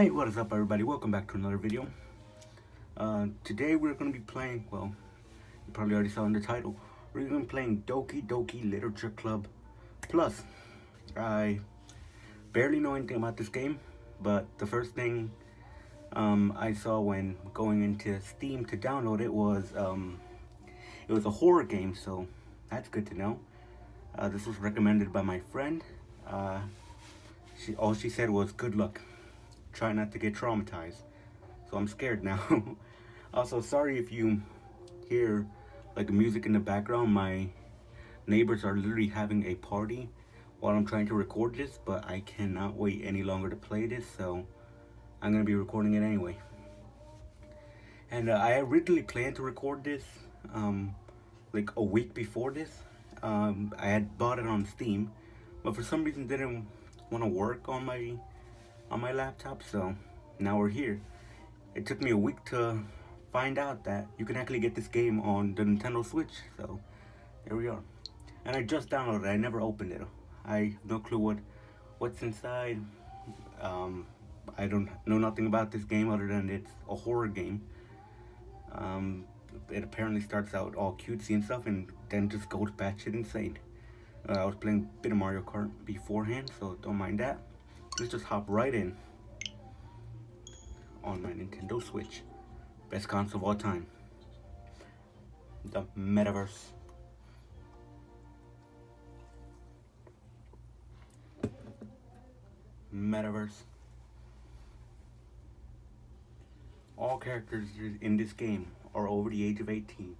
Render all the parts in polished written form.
Hey, what is up everybody? Welcome back to another video. Today we're going to be playing, well, you probably already saw in the title, we're going to be playing Doki Doki Literature Club Plus. I barely know anything about this game, but the first thing I saw when going into Steam to download it was a horror game, so that's good to know. This was recommended by my friend. All she said was good luck. Try not to get traumatized. So I'm scared now. Also, sorry if you hear like music in the background. My neighbors are literally having a party while I'm trying to record this, but I cannot wait any longer to play this, so I'm gonna be recording it anyway. And I originally planned to record this like a week before this. I had bought it on Steam, but for some reason didn't want to work on my laptop, so now we're here. It took me a week to find out that you can actually get this game on the Nintendo Switch, so there we are. And I just downloaded it. I never opened it. I have no clue what's inside. I don't know nothing about this game other than it's a horror game. It apparently starts out all cutesy and stuff and then just goes batshit insane. I was playing a bit of Mario Kart beforehand, so don't mind that. Let's just hop right in on my Nintendo Switch. Best console of all time. The Metaverse. Metaverse. All characters in this game are over the age of 18.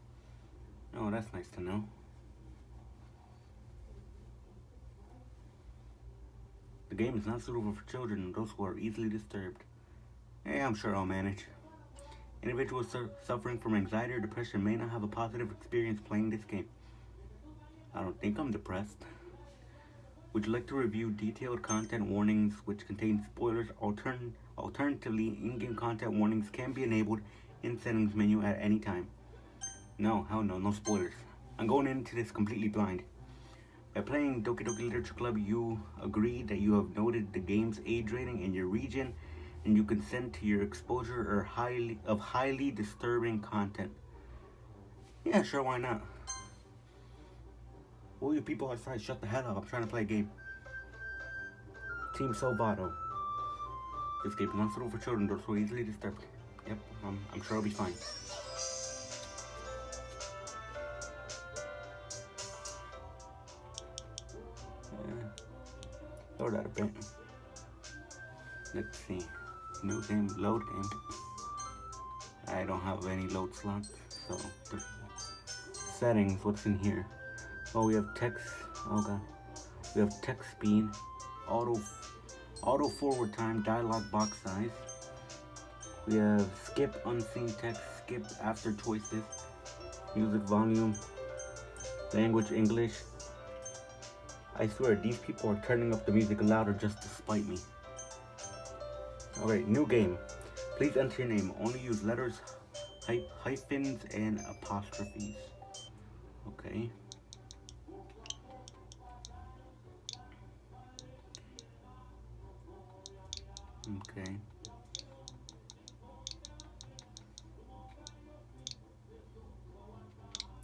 Oh, that's nice to know. The game is not suitable for children and those who are easily disturbed. Hey, I'm sure I'll manage. Individuals suffering from anxiety or depression may not have a positive experience playing this game. I don't think I'm depressed. Would you like to review detailed content warnings which contain spoilers? Alternatively, in-game content warnings can be enabled in settings menu at any time. No, hell no, no spoilers. I'm going into this completely blind. By playing Doki Doki Literature Club, you agree that you have noted the game's age rating in your region, and you consent to your exposure of highly disturbing content. Yeah, sure, why not? Will you people outside shut the hell up? I'm trying to play a game. Team Salvato. This game is not suitable for children, those who are easily disturbed. Yep, I'm sure I'll be fine. Load that a bit. Let's see. New game, load game. I don't have any load slots, so settings, what's in here? Oh, we have text. Oh god. We have text speed, auto forward time, dialogue box size. We have skip unseen text, skip after choices, music volume, language English. I swear, these people are turning up the music louder just to spite me. Alright, new game. Please enter your name. Only use letters, hyphens, and apostrophes. Okay. Okay.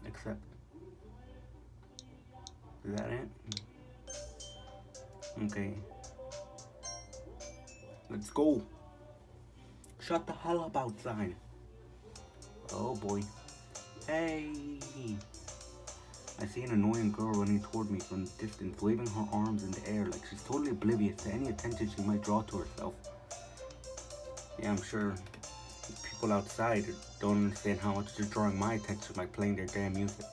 Accept. Is that it? Okay. Let's go. Shut the hell up outside. Oh boy. Hey. I see an annoying girl running toward me from the distance, waving her arms in the air like she's totally oblivious to any attention she might draw to herself. Yeah, I'm sure people outside don't understand how much they're drawing my attention by playing their damn music.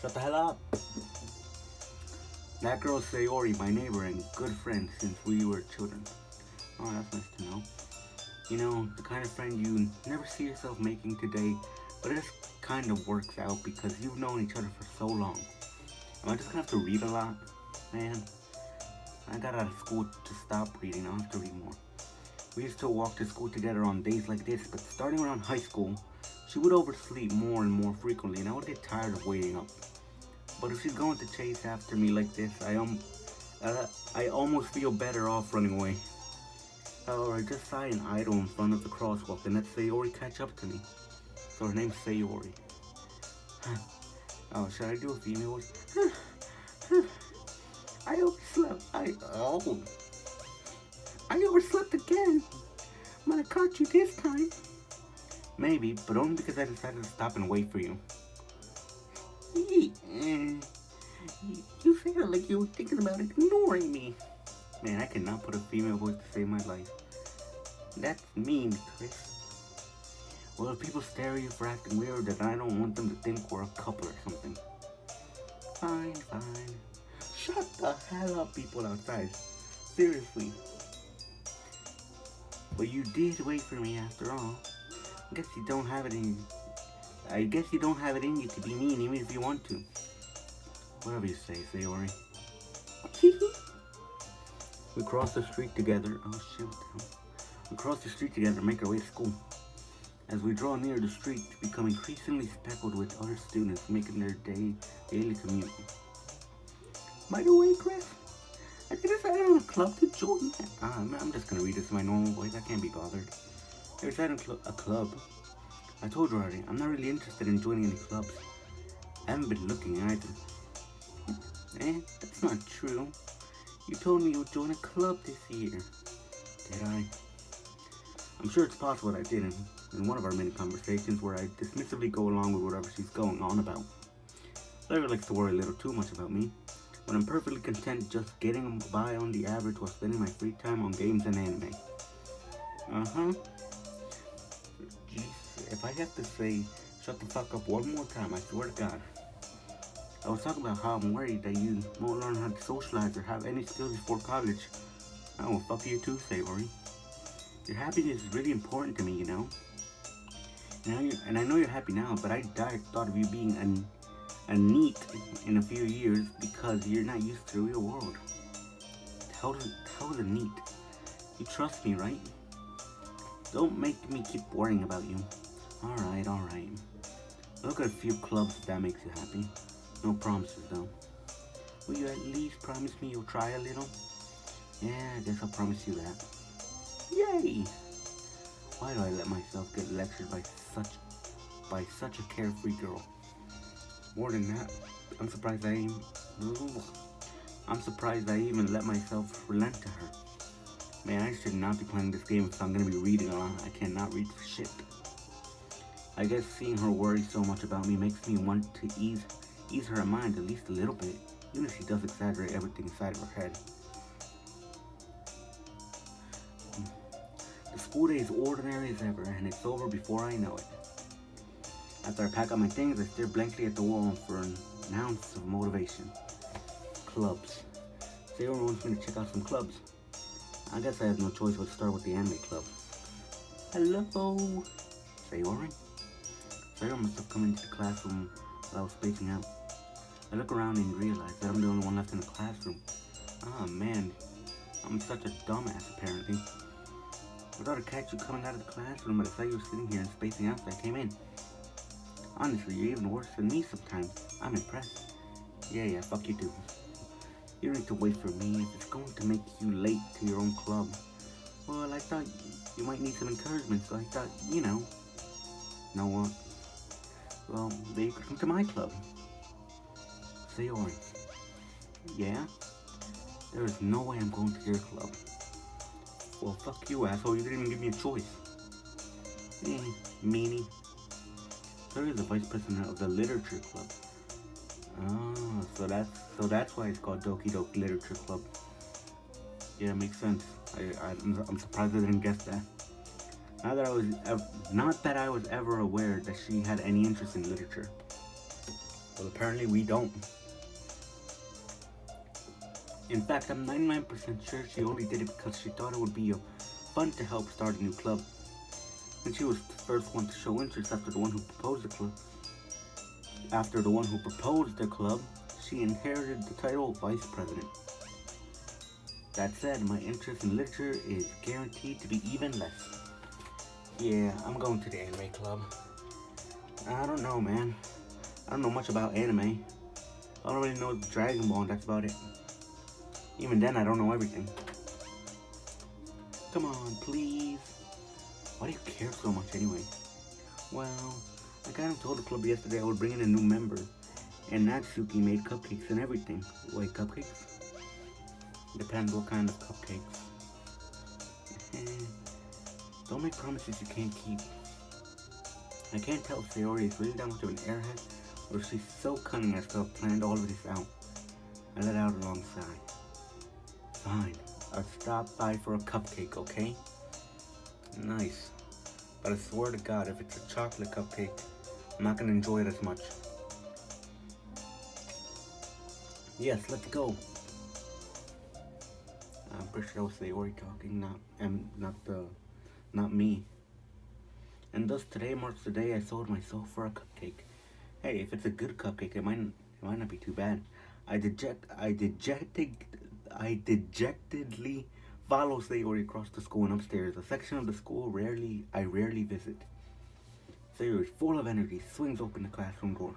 Shut the hell up. That girl's Sayori, my neighbor and good friend since we were children. Oh, that's nice to know. You know, the kind of friend you never see yourself making today, but it just kind of works out because you've known each other for so long. Am I just gonna have to read a lot? Man, I got out of school to stop reading. I'll have to read more. We used to walk to school together on days like this, but starting around high school, she would oversleep more and more frequently, and I would get tired of waiting up. But if she's going to chase after me like this, I almost feel better off running away. However, I just saw an idol in front of the crosswalk and let Sayori catch up to me. So her name's Sayori. Oh, should I do a female voice? I overslept. I overslept again. I'm gonna catch you this time. Maybe, but only because I decided to stop and wait for you. You sounded like you were thinking about ignoring me. Man, I cannot put a female voice to save my life. That's mean, Chris. Well, if people stare at you for acting weird, then I don't want them to think we're a couple or something. Fine. Shut the hell up, people outside. Seriously. But you did wait for me after all. I guess you don't have it in you to be mean even if you want to. Whatever you say, Sayori. We cross the street together. Oh shit, what the hell? We cross the street together and make our way to school. As we draw near the street, we become increasingly speckled with other students making their daily commute. By the way, Chris, I decided on a club to join. I'm just gonna read this in my normal voice. I can't be bothered. I decided on a club. I told you already, I'm not really interested in joining any clubs. I haven't been looking either. That's not true. You told me you would join a club this year. Did I? I'm sure it's possible that I didn't. In one of our many conversations where I dismissively go along with whatever she's going on about. Larry likes to worry a little too much about me, but I'm perfectly content just getting by on the average while spending my free time on games and anime. Jeez, if I have to say shut the fuck up one more time, I swear to God. I was talking about how I'm worried that you won't learn how to socialize or have any skills before college. Oh, well, fuck you too, Sayori. Your happiness is really important to me, you know? And I know you're happy now, but I thought of you being a NEET in a few years because you're not used to the real world. Hell is a NEET? You trust me, right? Don't make me keep worrying about you. Alright. Look at a few clubs if that makes you happy. No promises, though. Will you at least promise me you'll try a little? Yeah, I guess I'll promise you that. Yay! Why do I let myself get lectured by such a carefree girl? More than that, I'm surprised I even let myself relent to her. Man, I should not be playing this game if I'm gonna be reading a lot. I cannot read for shit. I guess seeing her worry so much about me makes me want to ease her mind at least a little bit, even if she does exaggerate everything inside of her head. The school day is ordinary as ever, and it's over before I know it. After I pack up my things, I stare blankly at the wall for an ounce of motivation. Clubs. Sayori wants me to check out some clubs. I guess I have no choice but to start with the anime club. Hello, Sayori? Sayori must have come into the classroom while I was spacing out. I look around and realize that I'm the only one left in the classroom. Ah, man. I'm such a dumbass, apparently. I thought I'd catch you coming out of the classroom, but I saw you were sitting here and spacing out, so I came in. Honestly, you're even worse than me sometimes. I'm impressed. Yeah, fuck you too. You don't need to wait for me if it's going to make you late to your own club. Well, I thought you might need some encouragement, so I thought, Know what? Well, then you could come to my club. Sayori. Yeah? There is no way I'm going to your club. Well, fuck you, asshole. You didn't even give me a choice. Meanie. Sayori is the vice president of the literature club. Oh, so that's why it's called Doki Doki Literature Club. Yeah, makes sense. I'm surprised I didn't guess that. Not that I was ever aware that she had any interest in literature. Well, apparently we don't. In fact, I'm 99% sure she only did it because she thought it would be fun to help start a new club. And she was the first one to show interest after the one who proposed the club. After the one who proposed the club, she inherited the title of vice president. That said, my interest in literature is guaranteed to be even less. Yeah, I'm going to the anime club. I don't know, man. I don't know much about anime. I don't really know Dragon Ball, and that's about it. Even then, I don't know everything. Come on, please. Why do you care so much anyway? Well, I kind of told the club yesterday I would bring in a new member. And Natsuki made cupcakes and everything. Wait, cupcakes? Depends what kind of cupcakes. Don't make promises you can't keep. I can't tell if Sayori is really that much of an airhead or she's so cunning as to have planned all of this out. I let out a long sigh. Fine, I'll stop by for a cupcake, okay? Nice. But I swear to God, if it's a chocolate cupcake, I'm not gonna enjoy it as much. Yes, let's go. I'm pretty sure that was Sayori talking, not me. And thus today marks the day I sold my soul for a cupcake. Hey, if it's a good cupcake, it might not be too bad. I dejectedly follow Sayori across the school and upstairs, a section of the school I rarely visit. Sayori, full of energy, swings open the classroom door.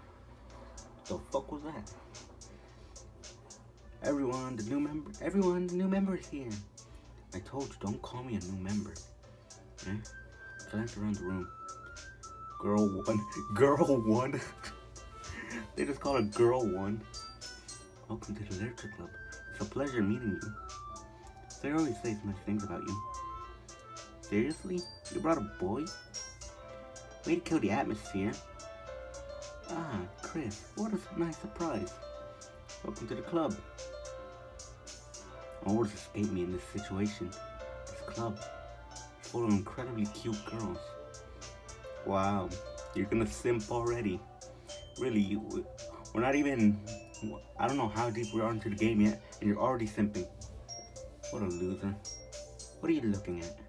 The fuck was that? Everyone, the new member is here. I told you, don't call me a new member. Glance around the room. Girl one. They just call it girl one. Welcome to the literature club. It's a pleasure meeting you. They always say nice things about you. Seriously? You brought a boy? Way to kill the atmosphere. Ah, Chris, what a nice surprise. Welcome to the club. Words escape me in this situation. This club is full of incredibly cute girls. Wow, you're gonna simp already. Really, we're not even, I don't know how deep we are into the game yet, and you're already simping. What a loser. What are you looking at?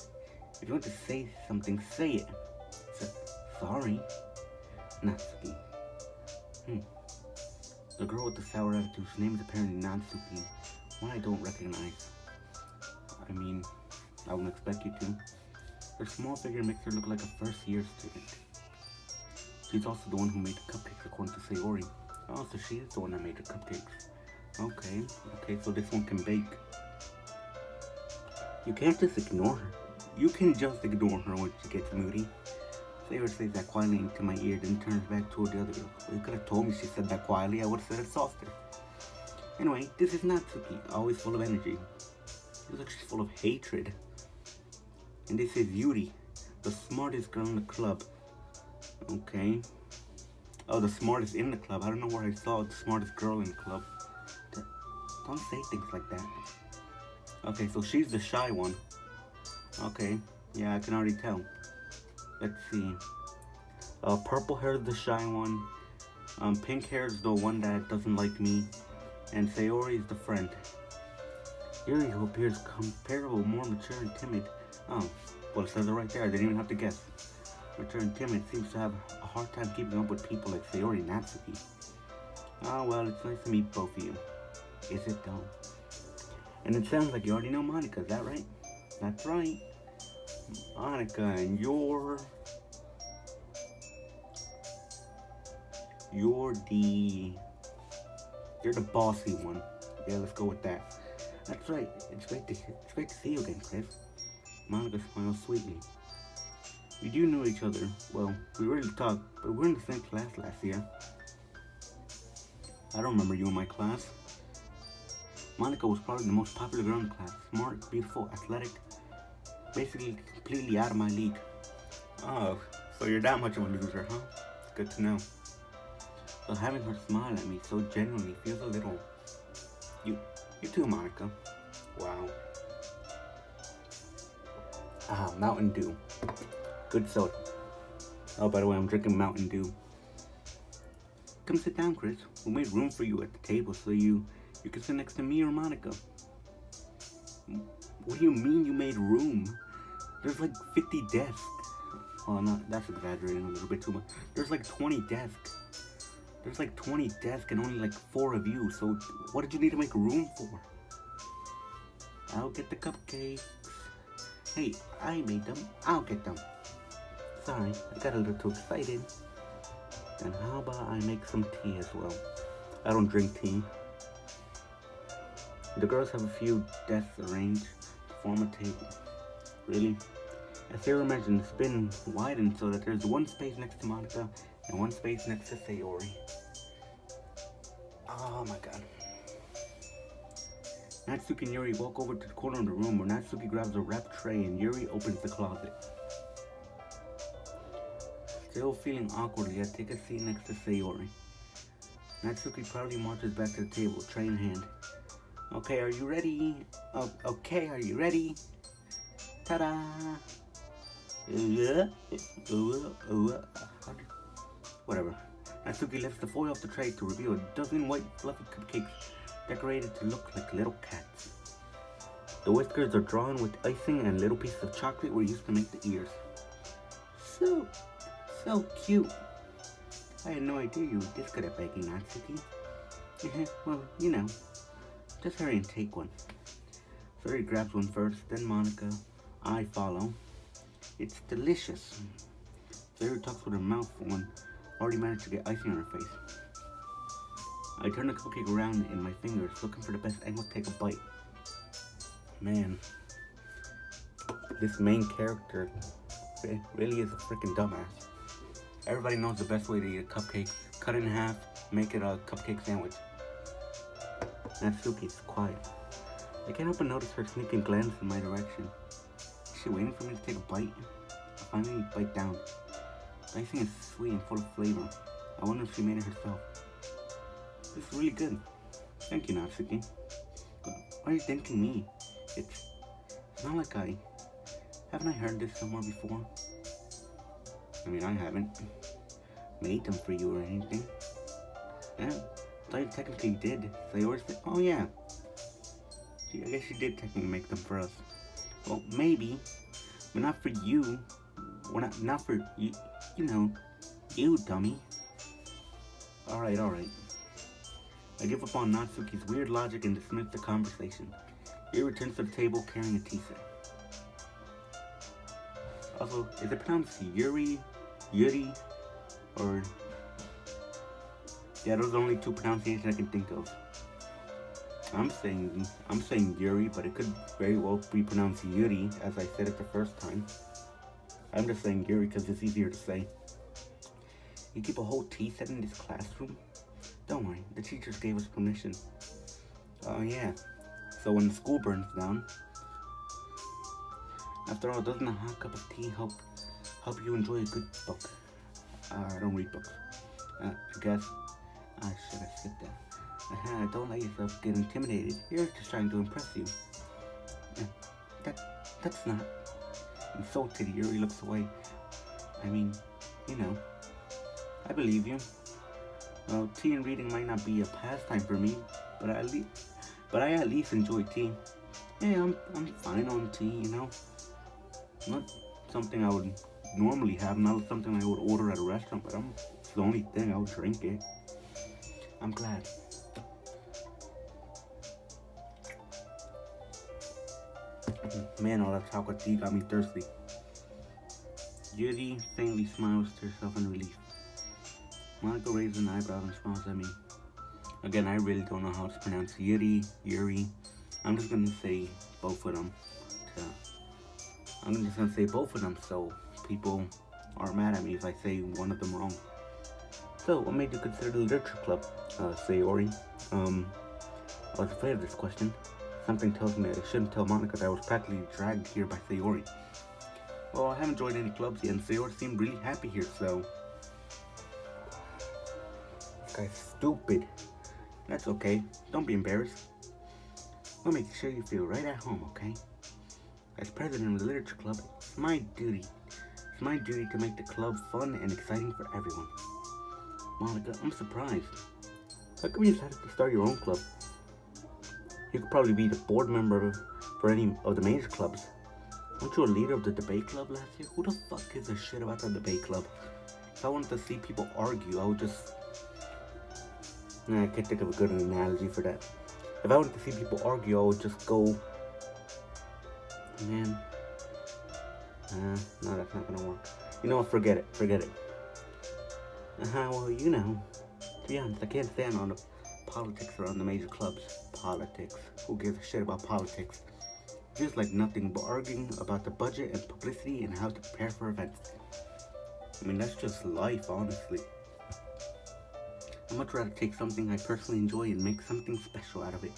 If you want to say something, say it. Sorry. Natsuki. The girl with the sour attitude, whose name is apparently Natsuki, one I don't recognize. I mean, I wouldn't expect you to. Her small figure makes her look like a first-year student. She's also the one who made the cupcakes, according to Sayori. Oh, so she is the one that made the cupcakes. Okay, so this one can bake. You can't just ignore her. You can just ignore her when she gets moody. Sayori says that quietly into my ear, then turns back toward the other girl. Well, you could have told me she said that quietly, I would have said it softer. Anyway, this is Natsuki, always full of energy. Looks like she's full of hatred. And this is Yuri, the smartest girl in the club. Okay. Oh, the smartest in the club. I don't know where I saw the smartest girl in the club. Don't say things like that. Okay, so she's the shy one. Okay, yeah, I can already tell. Let's see. Purple hair is the shy one. Pink hair is the one that doesn't like me. And Sayori is the friend. Yuri, who appears comparable, more mature and timid. Oh, well, it says it right there. I didn't even have to guess. Mature and timid, seems to have a hard time keeping up with people like Sayori and Natsuki. Oh, well, it's nice to meet both of you. Is it though? And it sounds like you already know Monica, is that right? That's right. Monica, and you're the bossy one. Yeah, let's go with that. That's right. It's great to see you again, Chris. Monica smiles sweetly. We do know each other. Well, we rarely talk, but we were in the same class last year. I don't remember you in my class. Monica was probably the most popular girl in the class. Smart, beautiful, athletic. Basically, completely out of my league. Oh, so you're that much of a loser, huh? It's good to know. So having her smile at me so genuinely feels a little... You too, Monica. Wow. Ah, Mountain Dew. Good soda. Oh, by the way, I'm drinking Mountain Dew. Come sit down, Chris. We made room for you at the table so you can sit next to me or Monica. What do you mean you made room? There's like 50 desks. Oh, no, that's exaggerating a little bit too much. There's like 20 desks. There's like 20 desks and only like 4 of you. So what did you need to make room for? I'll get the cupcakes. Hey, I made them. I'll get them. Sorry, I got a little too excited. And how about I make some tea as well? I don't drink tea. The girls have a few desks arranged to form a table. Really? As Sarah mentioned, it's been widened so that there's one space next to Monica and one space next to Sayori. Oh my god. Natsuki and Yuri walk over to the corner of the room where Natsuki grabs a wrapped tray and Yuri opens the closet. Still feeling awkwardly, I take a seat next to Sayori. Natsuki proudly marches back to the table, tray in hand. Okay, are you ready? Okay, are you ready? Ta-da! Whatever. Natsuki lifts the foil off the tray to reveal a dozen white fluffy cupcakes decorated to look like little cats. The whiskers are drawn with icing and little pieces of chocolate were used to make the ears. So cute. I had no idea you were this good at baking, Natsuki. Well, you know, just hurry and take one. Sayori grabs one first, then Monica. I follow. It's delicious. Sayori talks with her mouth full, already managed to get icing on her face. I turn the cupcake around in my fingers, looking for the best angle to take a bite. Man, this main character really is a freaking dumbass. Everybody knows the best way to eat a cupcake. Cut it in half, make it a cupcake sandwich. Natsuki's quiet. I can't help but notice her sneaking glance in my direction. Is she waiting for me to take a bite? I finally bite down. The icing is sweet and full of flavor. I wonder if she made it herself. This is really good. Thank you, Natsuki. Why are you thanking me? It's not like haven't I heard this somewhere before? I mean, I haven't made them for you or anything. Yeah, I thought you technically did. Sayori said, oh yeah. I guess you did technically make them for us. Well, maybe, but not for you. Well, not for you, you know, you dummy. Alright. I give up on Natsuki's weird logic and dismiss the conversation. He returns to the table carrying a tea set. Also, is it pronounced Yuri, or... Yeah, those are the only two pronunciations I can think of. I'm saying Yuri, but it could very well be pronounced Yuri, as I said it the first time. I'm just saying Yuri because it's easier to say. You keep a whole tea set in this classroom? Don't worry, the teachers gave us permission. Oh yeah, so when the school burns down... After all, doesn't a hot cup of tea help you enjoy a good book? I don't read books. I guess I should have skipped that. Don't let yourself get intimidated. You're just trying to impress you. That's not... Insulted, Yuri looks away. I mean, you know, I believe you. Well, tea and reading might not be a pastime for me, but I at least enjoy tea. Yeah, I'm fine on tea, you know. Not something I would normally have, not something I would order at a restaurant, but it's the only thing I would drink it. I'm glad. Man, all that chocolate tea got me thirsty. Yuri faintly smiles to herself in relief. Monica raises an eyebrow and smiles at me. Again, I really don't know how to pronounce Yuri. I'm just gonna say both of them. So people aren't mad at me if I say one of them wrong. So, what made you consider the literature club, Sayori? I was afraid of this question. Something tells me I shouldn't tell Monica that I was practically dragged here by Sayori. Well, I haven't joined any clubs yet, and Sayori seemed really happy here, so... This guy's stupid. That's okay. Don't be embarrassed. We'll make sure you feel right at home, okay? As president of the literature club, it's my duty. It's my duty to make the club fun and exciting for everyone. Monica, I'm surprised. How come you decided to start your own club? You could probably be the board member for any of the major clubs. Weren't you a leader of the debate club last year? Who the fuck gives a shit about the debate club? If I wanted to see people argue, I would just... I can't think of a good analogy for that. If I wanted to see people argue, I would just go... Man. No, that's not gonna work. You know what, forget it. Well, you know. To be honest, I can't stand on the politics around the major clubs. Politics. who gives a shit about politics? Just like nothing but arguing about the budget and publicity and how to prepare for events. I mean, that's just life, honestly. I'd much rather take something I personally enjoy and make something special out of it.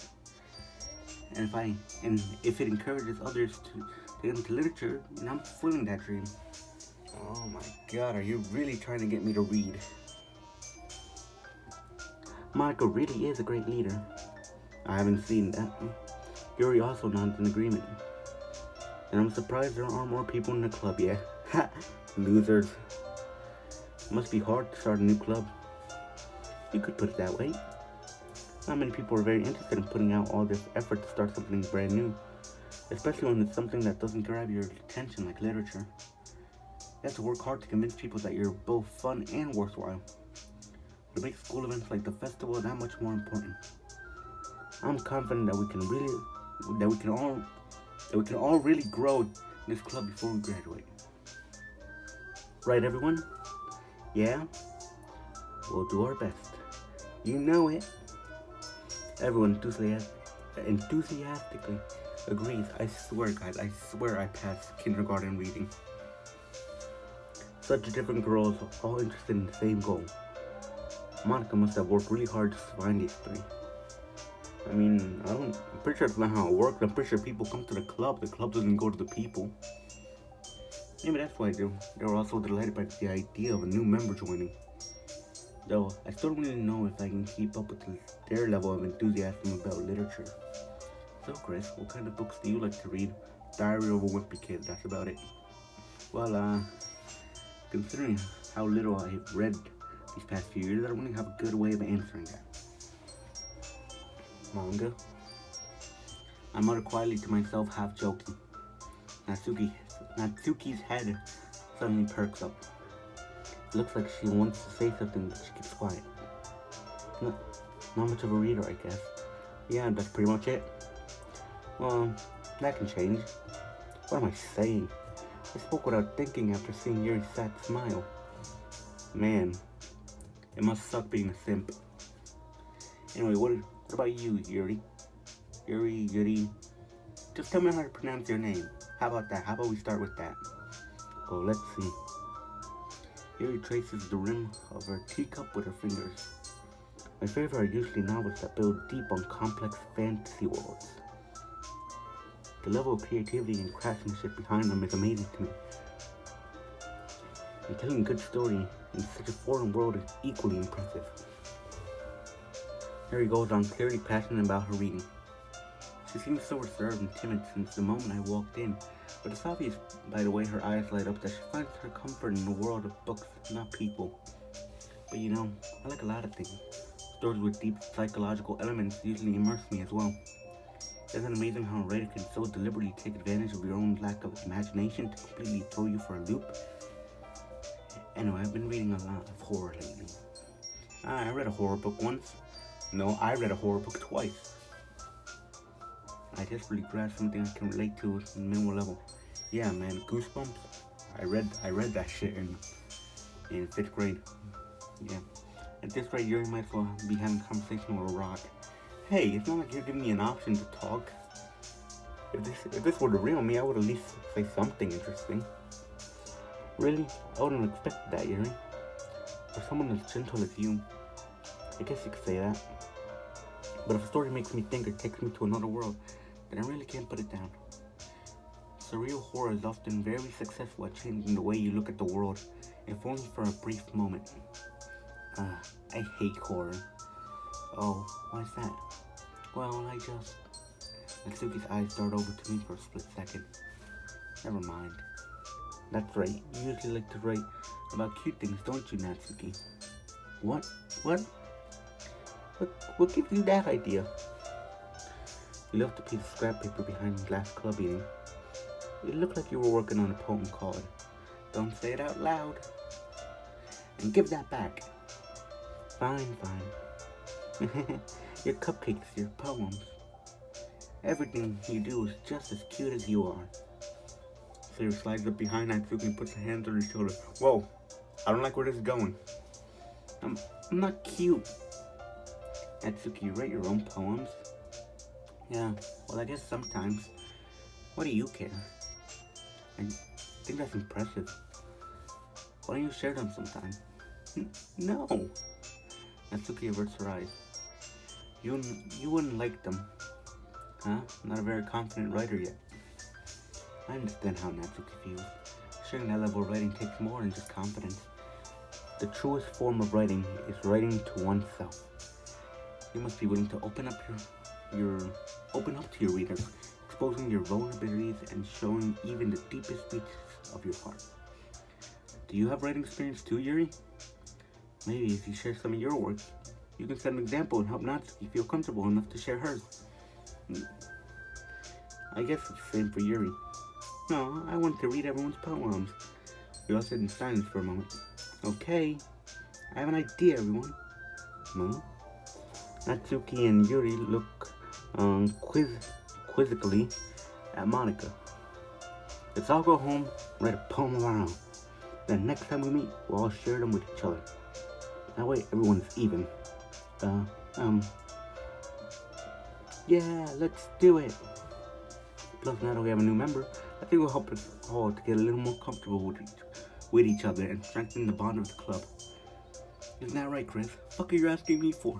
And if it encourages others to get into literature, then I'm fulfilling that dream. Oh my god, are you really trying to get me to read? Monica really is a great leader. I haven't seen that. Yuri also nods in agreement. And I'm surprised there aren't more people in the club yet. Ha! Losers. Must be hard to start a new club. You could put it that way. Not many people are very interested in putting out all this effort to start something brand new. Especially when it's something that doesn't grab your attention like literature. You have to work hard to convince people that you're both fun and worthwhile. To make school events like the festival that much more important. I'm confident that we can all really grow in this club before we graduate. Right, everyone? Yeah? We'll do our best. You know it. Everyone enthusiastically agrees. I swear, guys, I swear I passed kindergarten reading. Such different girls, all interested in the same goal. Monica must have worked really hard to find these three. I mean, I'm pretty sure that's not how it works. I'm pretty sure people come to the club doesn't go to the people. Maybe that's why they were also delighted by the idea of a new member joining. Though, I still don't really know if I can keep up with their level of enthusiasm about literature. So, Chris, what kind of books do you like to read? Diary of a Wimpy Kid, that's about it. Well, considering how little I've read these past few years, I don't really have a good way of answering that. Manga? I muttered quietly to myself, half joking. Natsuki's head suddenly perks up. It looks like she wants to say something, but she keeps quiet. Not much of a reader, I guess. Yeah, that's pretty much it. Well, that can change. What am I saying? I spoke without thinking after seeing Yuri's sad smile. Man, it must suck being a simp. Anyway, what about you, Yuri? Yuri. Just tell me how to pronounce your name. How about that? How about we start with that? Oh, let's see. Yuri traces the rim of her teacup with her fingers. My favorite are usually novels that build deep on complex fantasy worlds. The level of creativity and craftsmanship behind them is amazing to me. And telling a good story in such a foreign world is equally impressive. Yuri goes on, clearly passionate about her reading. She seems so reserved and timid since the moment I walked in, but it's obvious by the way her eyes light up that she finds her comfort in the world of books, not people. But you know, I like a lot of things. Stories with deep psychological elements usually immerse me as well. Isn't it amazing how a writer can so deliberately take advantage of your own lack of imagination to completely throw you for a loop? Anyway, I've been reading a lot of horror lately. I read a horror book once. No, I read a horror book twice. I desperately grasped something I can relate to at a minimal level. Yeah, man, Goosebumps. I read that shit in 5th grade. Yeah. At this rate, Yuri might as well be having a conversation with a rock. Hey, it's not like you're giving me an option to talk. If this were the real me, I would at least say something interesting. Really? I wouldn't have expected that, Yuri. For someone as gentle as you, I guess you could say that. But if a story makes me think or takes me to another world, then I really can't put it down. Surreal horror is often very successful at changing the way you look at the world, if only for a brief moment. I hate horror. Oh, why is that? Well, Natsuki's eyes dart over to me for a split second. Never mind. That's right, you usually like to write about cute things, don't you, Natsuki? What? What gives you that idea? You left a piece of scrap paper behind the last club meeting. It looked like you were working on a poem called Don't Say It Out Loud. And give that back. Fine. Your cupcakes, your poems. Everything you do is just as cute as you are. Sarah slides up behind Natsuki and puts her hands on her shoulder. Whoa, I don't like where this is going. I'm not cute. Natsuki, you write your own poems? Yeah, well, I guess sometimes. What do you care? I think that's impressive. Why don't you share them sometime? No! Natsuki averts her eyes. You wouldn't like them, huh? Not a very confident writer yet. I understand how Natsuki feels. Sharing that level of writing takes more than just confidence. The truest form of writing is writing to oneself. You must be willing to open up to your readers, exposing your vulnerabilities and showing even the deepest reaches of your heart. Do you have writing experience too, Yuri? Maybe if you share some of your work, you can set an example and help Natsuki feel comfortable enough to share hers. I guess it's the same for Yuri. No, I wanted to read everyone's poems. We all sit in silence for a moment. Okay, I have an idea, everyone. No? Natsuki and Yuri look quizzically at Monica. Let's all go home, write a poem of our own. Then next time we meet, we'll all share them with each other. That way everyone's even. Yeah, let's do it. Plus now that we have a new member, I think it will help us all to get a little more comfortable with each other and strengthen the bond of the club. Isn't that right, Chris? Fuck are you asking me for?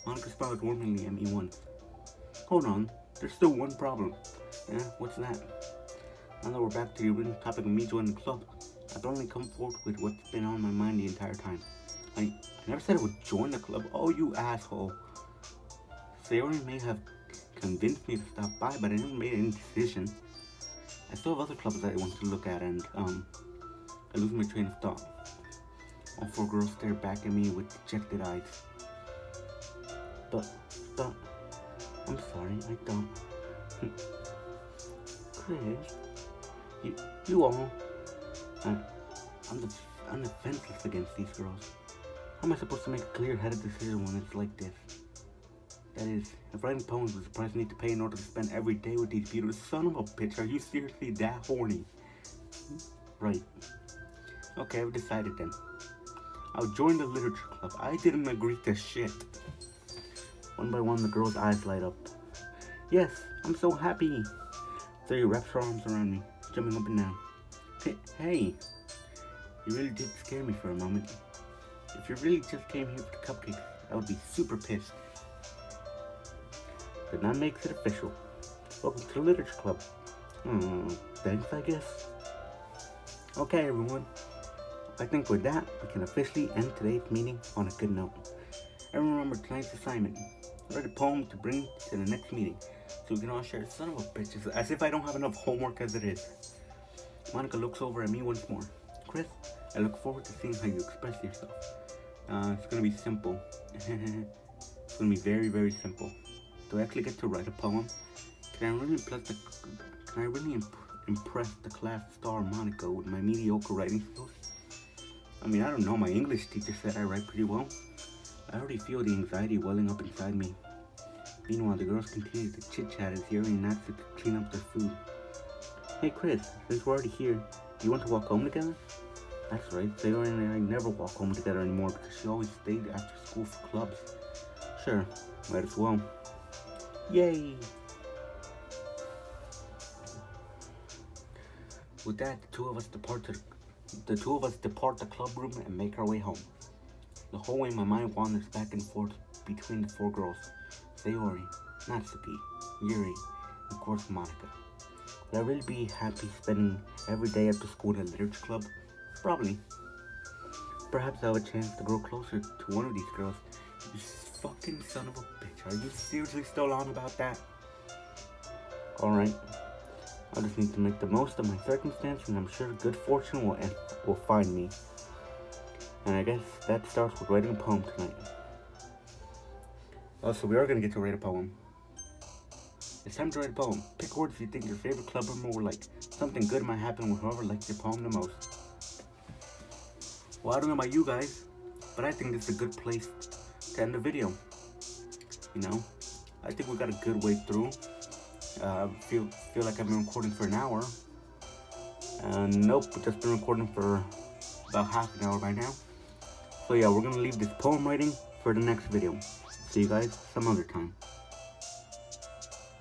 Monica smiled warmly at me once. Hold on, there's still one problem. Yeah, what's that? Now that we're back to the original topic of me joining the club, I've only come forward with what's been on my mind the entire time. I never said I would join the club. Oh, you asshole. Sayori may have convinced me to stop by, but I never made any decision. I still have other clubs that I want to look at, and I lose my train of thought. All four girls stare back at me with dejected eyes. But, I'm sorry, I don't. Chris, you all, I'm defenseless against these girls. How am I supposed to make a clear-headed decision when it's like this? That is, if writing poems was the price I need to pay in order to spend every day with these beautiful son of a bitch, are you seriously that horny? Right. Okay, I've decided then. I'll join the literature club. I didn't agree to shit. One by one, the girls' eyes light up. Yes, I'm so happy. Sayori wraps her arms around me, jumping up and down. Hey, you really did scare me for a moment. If you really just came here for the cupcakes, I would be super pissed. But that makes it official. Welcome to the Literature Club. Thanks, I guess. Okay, everyone. I think with that, we can officially end today's meeting on a good note. Everyone remember tonight's assignment. Write a poem to bring to the next meeting, so we can all share. Son of a bitch, as if I don't have enough homework as it is. Monica looks over at me once more. Chris, I look forward to seeing how you express yourself. It's gonna be simple. It's gonna be very, very simple. Do I actually get to write a poem? Can I really impress the class star Monica with my mediocre writing skills? I mean, I don't know. My English teacher said I write pretty well. I already feel the anxiety welling up inside me. Meanwhile, the girls continue to chit-chat as Yuri and Natsu clean up their food. Hey Chris, since we're already here, do you want to walk home together? That's right, Sayori and I never walk home together anymore because she always stayed after school for clubs. Sure, might as well. Yay! With that, the two of us depart the club room and make our way home. The whole way my mind wanders back and forth between the four girls. Sayori, Natsuki, Yuri, and of course Monica. Would I really be happy spending every day after school in a literature club? Probably. Perhaps I'll have a chance to grow closer to one of these girls. You fucking son of a bitch. Are you seriously still on about that? Alright. I'll just need to make the most of my circumstance, and I'm sure good fortune will find me. And I guess that starts with writing a poem tonight. Also, we are going to get to write a poem. It's time to write a poem. Pick words you think your favorite club member will like. Something good might happen with whoever likes your poem the most. Well, I don't know about you guys, but I think this is a good place to end the video. You know, I think we got a good way through. Feel like I've been recording for an hour. Nope, we've just been recording for about half an hour by now. So yeah, we're gonna leave this poem writing for the next video. See you guys some other time.